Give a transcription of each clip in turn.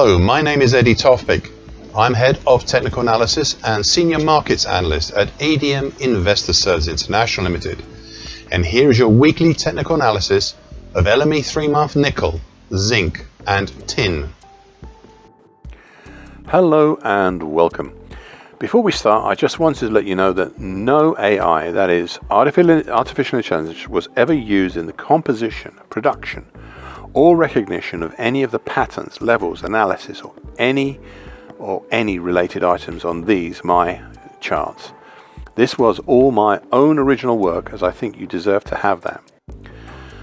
Hello, my name is Eddie Tofpik. I'm Head of Technical Analysis and Senior Markets Analyst at ADM Investor Services International Limited. And here is your weekly technical analysis of LME 3-month nickel, zinc and tin. Hello and welcome. Before we start, I just wanted to let you know that no AI, that is artificial intelligence, was ever used in the composition, production, or recognition of any of the patterns, levels, analysis, or any related items on these, my charts. This was all my own original work, as I think you deserve to have that.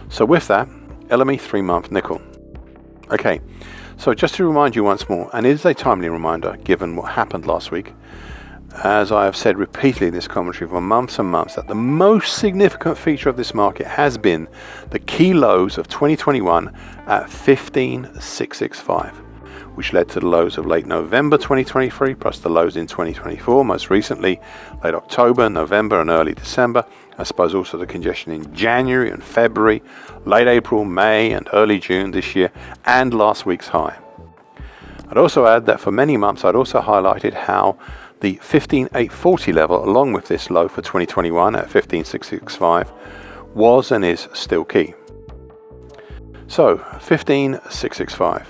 So with that, LME 3-month nickel. Okay, so just to remind you once more, and it is a timely reminder given what happened last week, as I have said repeatedly in this commentary for months and months, that the most significant feature of this market has been the key lows of 2021 at 15,665, which led to the lows of late November 2023 plus the lows in 2024, most recently late October, November and early December. I suppose also the congestion in January and February, late April, May and early June this year, and last week's high. I'd also add that for many months I'd also highlighted how the 15,840 level, along with this low for 2021 at 15,665, was and is still key. So 15,665.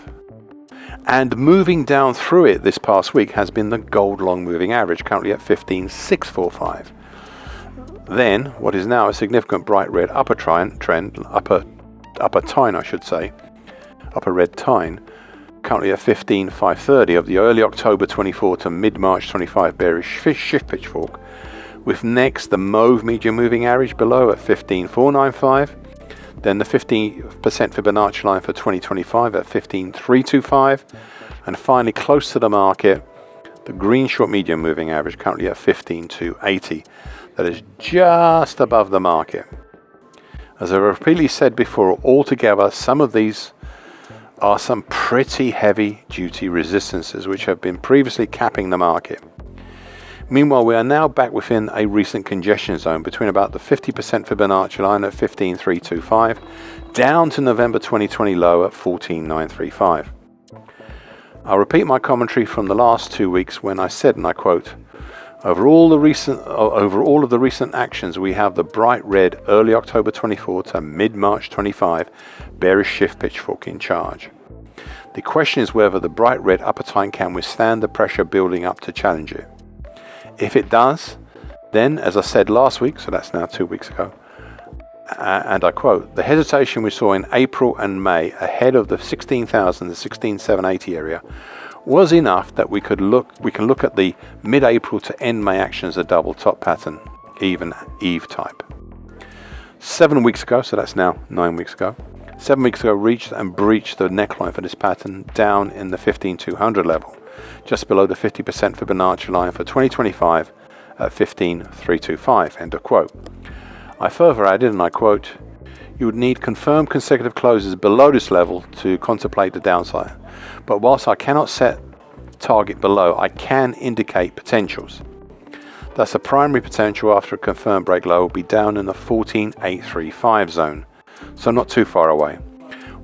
And moving down through it this past week has been the gold long moving average, currently at 15,645. Then what is now a significant bright red upper red tine, currently at 15,530 of the early October 24 to mid-March 25 bearish shift pitchfork, with next the mauve medium moving average below at 15,495, then the 50% Fibonacci line for 2025 at 15,325, and finally close to the market, the green short medium moving average currently at 15,280. That is just above the market. As I've repeatedly said before, altogether some of these are some pretty heavy duty resistances which have been previously capping the market. Meanwhile, we are now back within a recent congestion zone between about the 50% Fibonacci line at 15,325 down to November 2020 low at 14,935. I'll repeat my commentary from the last 2 weeks when I said, and I quote, over all of the recent actions, we have the bright red early October 24 to mid-March 25 bearish shift pitchfork in charge. The question is whether the bright red upper tine can withstand the pressure building up to challenge it. If it does, then, as I said last week, so that's now 2 weeks ago, and I quote, the hesitation we saw in April and May ahead of the 16,000 to 16,780 area was enough that we can look at the mid-April to end May action as a double top pattern, even Eve type. 7 weeks ago, so that's now 9 weeks ago, 7 weeks ago reached and breached the neckline for this pattern down in the 15,200 level, just below the 50% Fibonacci line for 2025 at 15,325, end of quote. I further added, and I quote, you would need confirmed consecutive closes below this level to contemplate the downside. But whilst I cannot set target below, I can indicate potentials. Thus, the primary potential after a confirmed break low will be down in the 14,835 zone, so not too far away,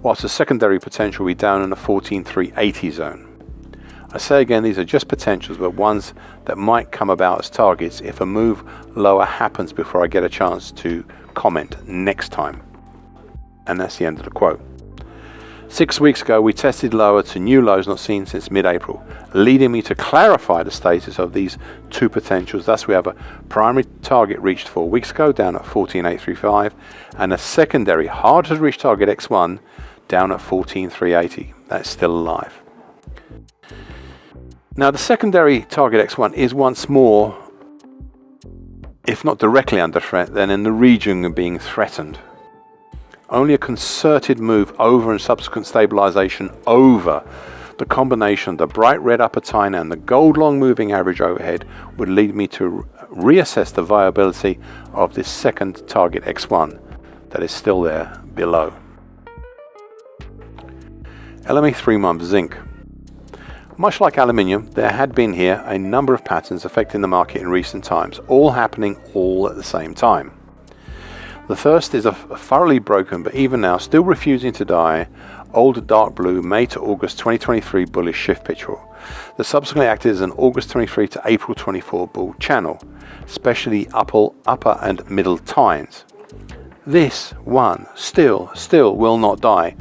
whilst the secondary potential will be down in the 14,380 zone. I say again, these are just potentials, but ones that might come about as targets if a move lower happens before I get a chance to comment next time. And that's the end of the quote. 6 weeks ago, we tested lower to new lows not seen since mid-April, leading me to clarify the status of these two potentials. Thus, we have a primary target reached 4 weeks ago, down at 14,835, and a secondary hard-to-reach target X1 down at 14,380. That's still alive. Now, the secondary target X1 is once more, if not directly under threat, then in the region of being threatened. Only a concerted move over and subsequent stabilization over the combination of the bright red upper tine and the gold long moving average overhead would lead me to reassess the viability of this second target X1 that is still there below. LME 3-month zinc. Much like aluminium, there had been here a number of patterns affecting the market in recent times, all happening all at the same time. The first is a thoroughly broken but even now still refusing to die old dark blue May to August 2023 bullish shift pitch fork that subsequently acted as an August 23 to April 24 bull channel, especially upper and middle tines. This one still will not die.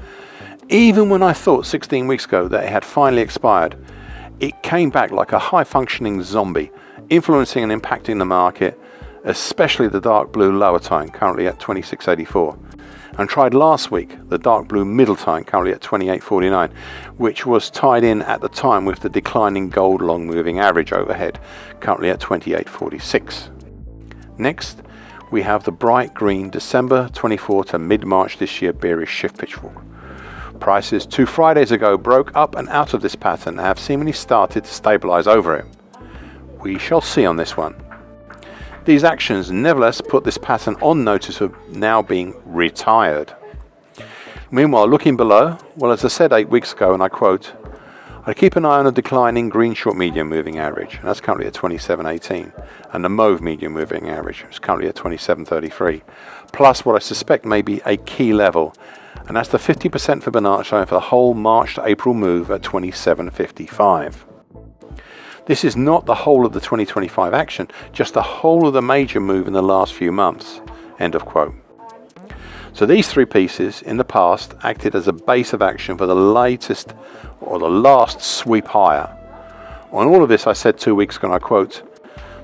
Even when I thought 16 weeks ago that it had finally expired, it came back like a high-functioning zombie, influencing and impacting the market, especially the dark blue lower tine, currently at 26.84. And tried last week the dark blue middle tine, currently at 28.49, which was tied in at the time with the declining gold long moving average overhead, currently at 28.46. Next, we have the bright green December 24 to mid-March this year bearish shift pitch fork. Prices 2 Fridays ago broke up and out of this pattern and have seemingly started to stabilize over it. We shall see on this one. These actions nevertheless put this pattern on notice of now being retired. Meanwhile, looking below, well, as I said 8 weeks ago, and I quote, I keep an eye on a declining green short medium moving average, and that's currently at 27.18, and the mauve medium moving average is currently at 27.33, plus what I suspect may be a key level, and that's the 50% Fibonacci line for the whole March to April move at 27.55. This is not the whole of the 2025 action, just the whole of the major move in the last few months. End of quote. So these three pieces in the past acted as a base of action for the latest or the last sweep higher. On all of this I said 2 weeks ago, and I quote,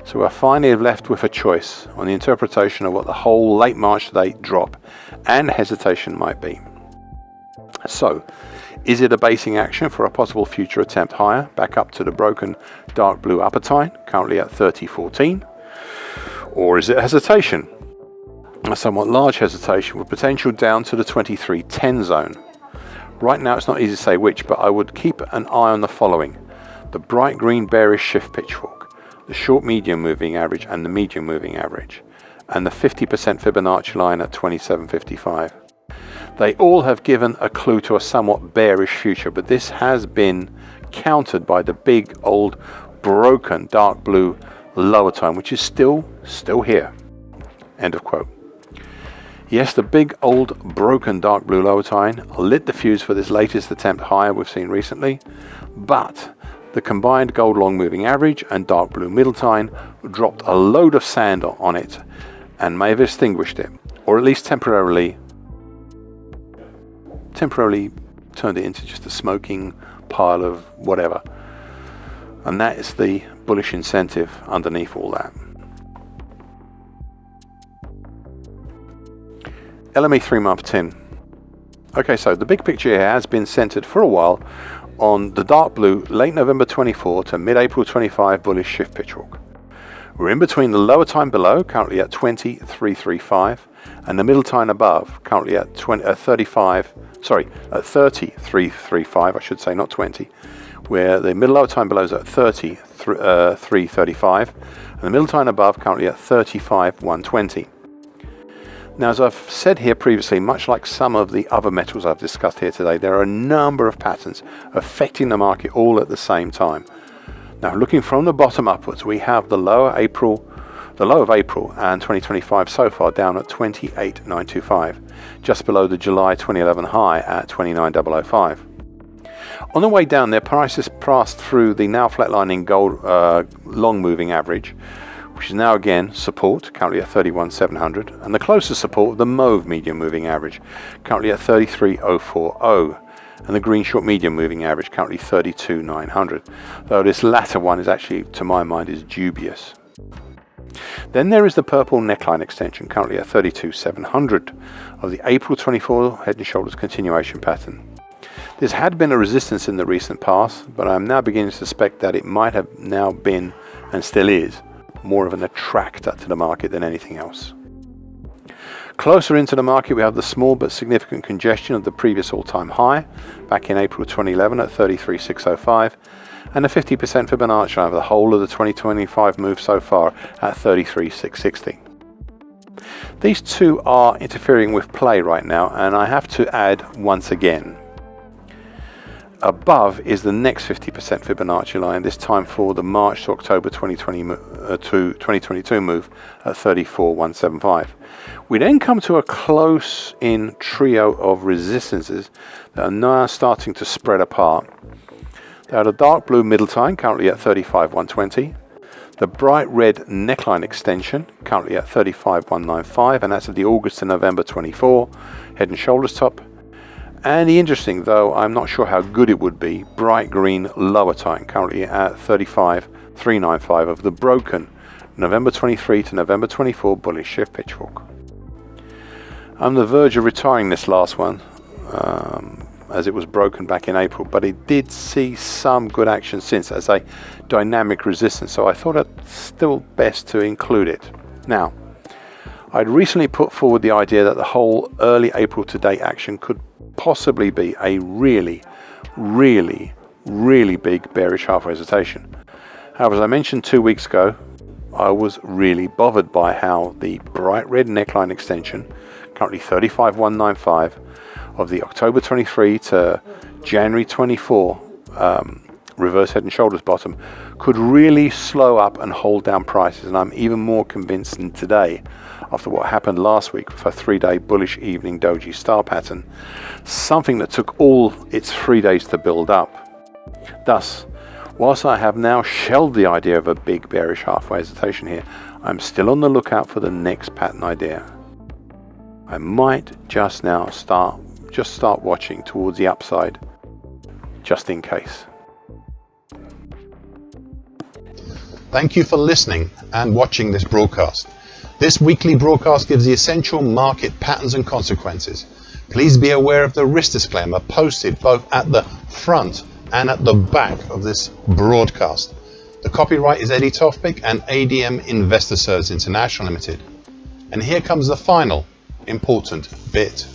so we're finally left with a choice on the interpretation of what the whole late March to date drop and hesitation might be. So, is it a basing action for a possible future attempt higher, back up to the broken dark blue upper tine, currently at 30.14? Or is it hesitation? A somewhat large hesitation with potential down to the 23.10 zone. Right now it's not easy to say which, but I would keep an eye on the following. The bright green bearish shift pitch fork, the short medium moving average and the medium moving average, and the 50% Fibonacci line at 27.55. They all have given a clue to a somewhat bearish future, but this has been countered by the big old broken dark blue lower tine, which is still here. End of quote. Yes, the big old broken dark blue lower tine lit the fuse for this latest attempt higher we've seen recently, but the combined gold long moving average and dark blue middle tine dropped a load of sand on it and may have extinguished it, or at least temporarily turned it into just a smoking pile of whatever. And that is the bullish incentive underneath all that. LME 3-month tin. Okay, so the big picture here has been centered for a while on the dark blue late November 24 to mid-April 25 bullish shift pitch fork. We're in between the lower tine below, currently at 20.335, and the middle tine above, currently at 30.335, I should say, not 20, where the middle lower tine below is at 30.335, and the middle tine above currently at 35.120. Now, as I've said here previously, much like some of the other metals I've discussed here today, there are a number of patterns affecting the market all at the same time. Now, looking from the bottom upwards, we have the low of April and 2025 so far down at 28.925, just below the July 2011 high at 29.005. On the way down, their prices passed through the now flatlining gold long moving average, which is now again support, currently at 31.700, and the closest support, the mauve medium moving average, currently at 33.040. And the green short medium moving average currently 32.900, though this latter one is actually, to my mind, is dubious. Then there is the purple neckline extension, currently at 32.700 of the April 24 head and shoulders continuation pattern. This had been a resistance in the recent past, but I am now beginning to suspect that it might have now been, and still is, more of an attractor to the market than anything else. Closer into the market, we have the small but significant congestion of the previous all-time high back in April 2011 at 33.605, and the 50% Fibonacci line of the whole of the 2025 move so far at 33.660. These two are interfering with play right now, and I have to add once again. Above is the next 50% Fibonacci line, this time for the March to October 2022 move at 34,175. We then come to a close-in trio of resistances that are now starting to spread apart. They are the dark blue middle time, currently at 35,120. The bright red neckline extension, currently at 35,195, and that's at the August to November 24 head and shoulders top. And the interesting, though I'm not sure how good it would be, bright green lower time, currently at 35,395 of the broken November 23 to November 24 bullish shift pitchfork. I'm on the verge of retiring this last one, as it was broken back in April, but it did see some good action since as a dynamic resistance, so I thought it's still best to include it. Now, I'd recently put forward the idea that the whole early April to date action could possibly be a really big bearish halfway hesitation. However, as I mentioned 2 weeks ago, I was really bothered by how the bright red neckline extension, currently 35,195, of the October 23 to January 24 reverse head and shoulders bottom could really slow up and hold down prices, and I'm even more convinced than today after what happened last week with a 3-day bullish evening doji star pattern, something that took all its 3 days to build up. Thus, whilst I have now shelved the idea of a big bearish halfway hesitation here, I'm still on the lookout for the next pattern idea. I might just now start watching towards the upside, just in case. Thank you for listening and watching this broadcast. This weekly broadcast gives the essential market patterns and consequences. Please be aware of the risk disclaimer posted both at the front and at the back of this broadcast. The copyright is Eddie Tofpik and ADM Investor Services International Limited. And here comes the final important bit.